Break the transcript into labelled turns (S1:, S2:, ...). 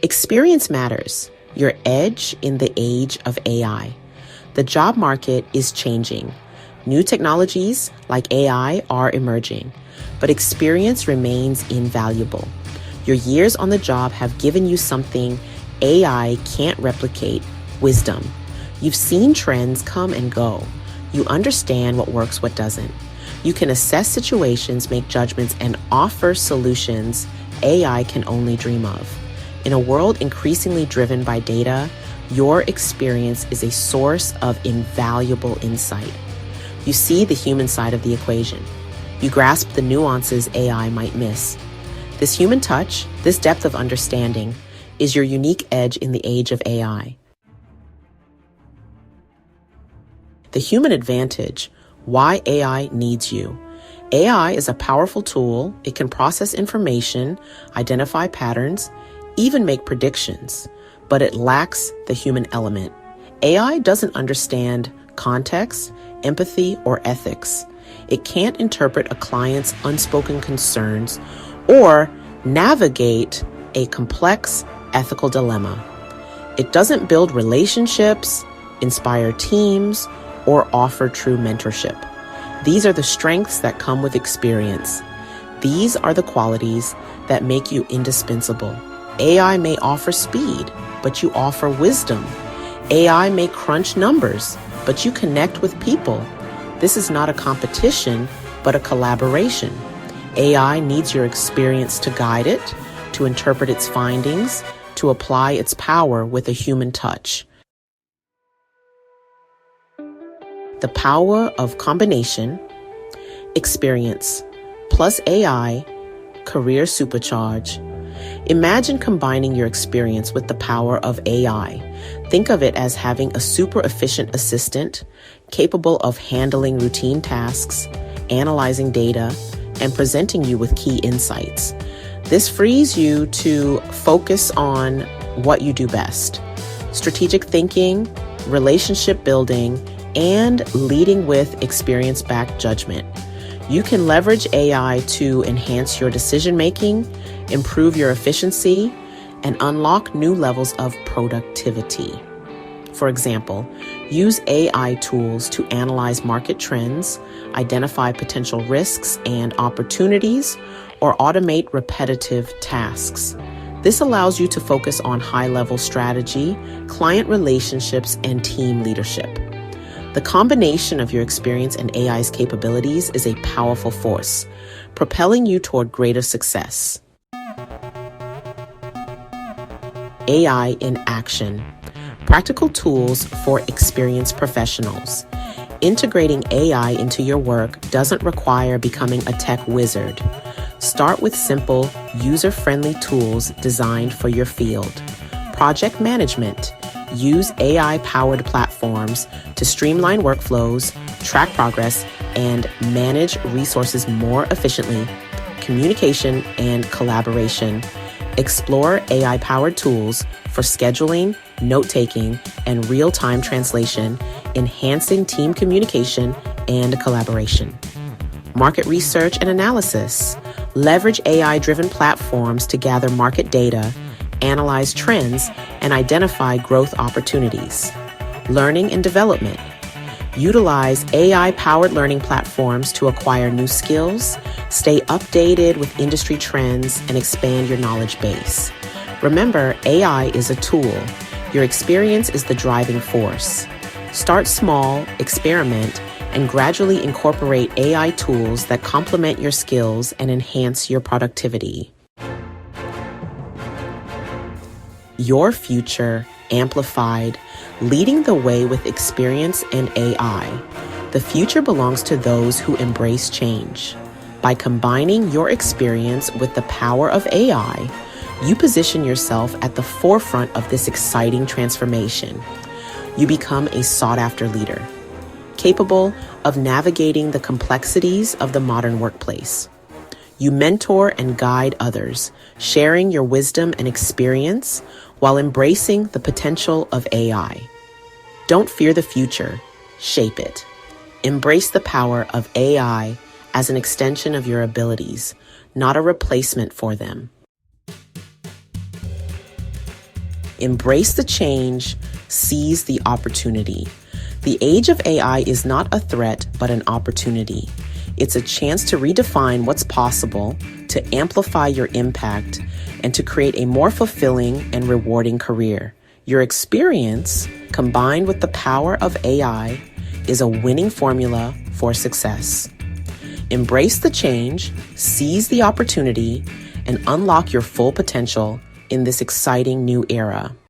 S1: Experience matters, your edge in the age of AI. The job market is changing. New technologies like AI are emerging, but experience remains invaluable. Your years on the job have given you something AI can't replicate: wisdom. You've seen trends come and go. You understand what works, what doesn't. You can assess situations, make judgments, and offer solutions AI can only dream of. In a world increasingly driven by data, your experience is a source of invaluable insight. You see the human side of the equation. You grasp the nuances AI might miss. This human touch, this depth of understanding, is your unique edge in the age of AI. The human advantage: why AI needs you. AI is a powerful tool. It can process information, identify patterns, even make predictions, but it lacks the human element. AI doesn't understand context, empathy, or ethics. It can't interpret a client's unspoken concerns or navigate a complex ethical dilemma. It doesn't build relationships, inspire teams, or offer true mentorship. These are the strengths that come with experience. These are the qualities that make you indispensable. AI may offer speed, but you offer wisdom. AI may crunch numbers, but you connect with people. This is not a competition, but a collaboration. AI needs your experience to guide it, to interpret its findings, to apply its power with a human touch. The power of combination: experience plus AI, career supercharge. Imagine combining your experience with the power of AI. Think of it as having a super efficient assistant capable of handling routine tasks, analyzing data, and presenting you with key insights. This frees you to focus on what you do best: strategic thinking, relationship building, and leading with experience-backed judgment. You can leverage AI to enhance your decision-making, improve your efficiency, and unlock new levels of productivity. For example, use AI tools to analyze market trends, identify potential risks and opportunities, or automate repetitive tasks. This allows you to focus on high-level strategy, client relationships, and team leadership. The combination of your experience and AI's capabilities is a powerful force, propelling you toward greater success. AI in action. Practical tools for experienced professionals. Integrating AI into your work doesn't require becoming a tech wizard. Start with simple, user-friendly tools designed for your field. Project management. Use AI-powered platforms to streamline workflows, track progress, and manage resources more efficiently. Communication and collaboration. Explore AI-powered tools for scheduling, note-taking, and real-time translation, enhancing team communication and collaboration. Market research and analysis. Leverage AI-driven platforms to gather market data, analyze trends, and identify growth opportunities. Learning and development. Utilize AI-powered learning platforms to acquire new skills, stay updated with industry trends, and expand your knowledge base. Remember, AI is a tool. Your experience is the driving force. Start small, experiment, and gradually incorporate AI tools that complement your skills and enhance your productivity. Your future amplified, leading the way with experience and AI. The future belongs to those who embrace change. By combining your experience with the power of AI, you position yourself at the forefront of this exciting transformation. You become a sought-after leader, capable of navigating the complexities of the modern workplace. You mentor and guide others, sharing your wisdom and experience while embracing the potential of AI. Don't fear the future, shape it. Embrace the power of AI as an extension of your abilities, not a replacement for them. Embrace the change, seize the opportunity. The age of AI is not a threat, but an opportunity. It's a chance to redefine what's possible, to amplify your impact, and to create a more fulfilling and rewarding career. Your experience, combined with the power of AI, is a winning formula for success. Embrace the change, seize the opportunity, and unlock your full potential in this exciting new era.